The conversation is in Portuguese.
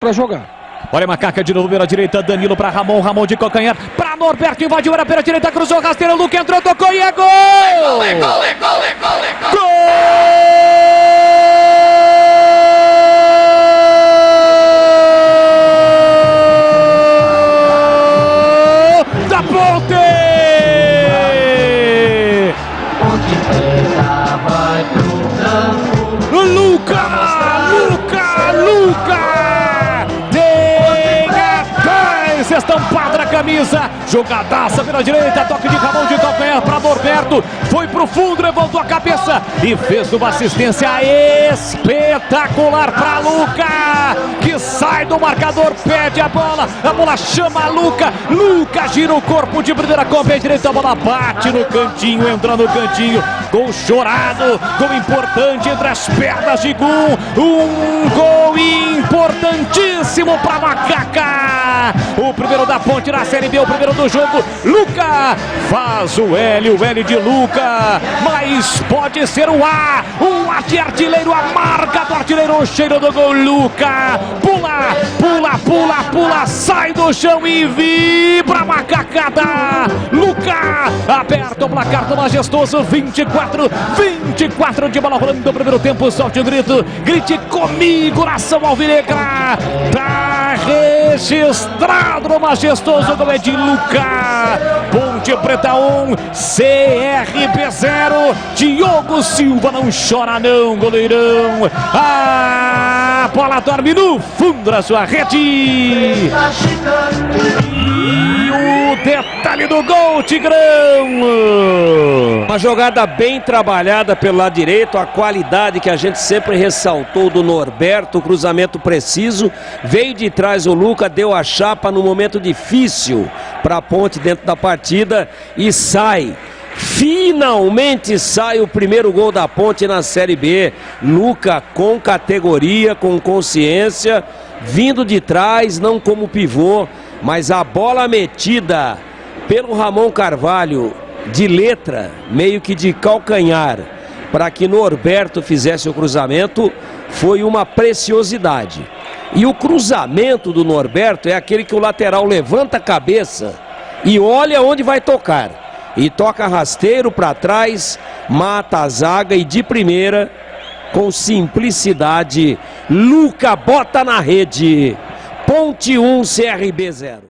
Para jogar. Olha a macaca de novo pela direita, Danilo para Ramon, Ramon de calcanhar, para Norberto, invadiu, era pela direita, cruzou, rasteira, Luca entrou, tocou e é gol! Gol! Da Ponte! Estampada na camisa, jogadaça pela direita, toque de Ramon de calcanhar para Norberto, foi pro fundo, levantou a cabeça e fez uma assistência espetacular para Luca, que sai do marcador, pede a bola chama Luca, Luca gira o corpo de primeira com a pé direita, a bola bate no cantinho, entra no cantinho, gol chorado, gol importante entre as pernas de Gum, um gol importantíssimo para Macaca, o primeiro da Ponte na Série B, o primeiro do jogo, Luca faz o L de Luca, mas pode ser o A de artilheiro, a marca do artilheiro, o cheiro do gol, Luca, pula, sai do chão e vibra a macacada, Luca, aperta o placar do majestoso, 24 de bola rolando no primeiro tempo, solte o grito, grite comigo, nação alvinegra, tá registrado no majestoso gol de Luca, Ponte Preta 1, CRB 0, Diogo Silva não chora não, goleirão, a bola dorme no fundo da sua rede, e o detalhe do gol, Tigrão, uma jogada bem trabalhada pelo lado direito, a qualidade que a gente sempre ressaltou do Norberto, cruzamento preciso, veio de trás o Luca, deu a chapa no momento difícil para a Ponte dentro da partida e sai. Finalmente sai o primeiro gol da Ponte na Série B. Luca com categoria, com consciência, vindo de trás, não como pivô, mas a bola metida pelo Ramon Carvalho de letra, meio que de calcanhar, para que Norberto fizesse o cruzamento, foi uma preciosidade. E o cruzamento do Norberto é aquele que o lateral levanta a cabeça e olha onde vai tocar. E toca rasteiro para trás, mata a zaga e de primeira, com simplicidade, Luca bota na rede. Ponte 1, CRB 0.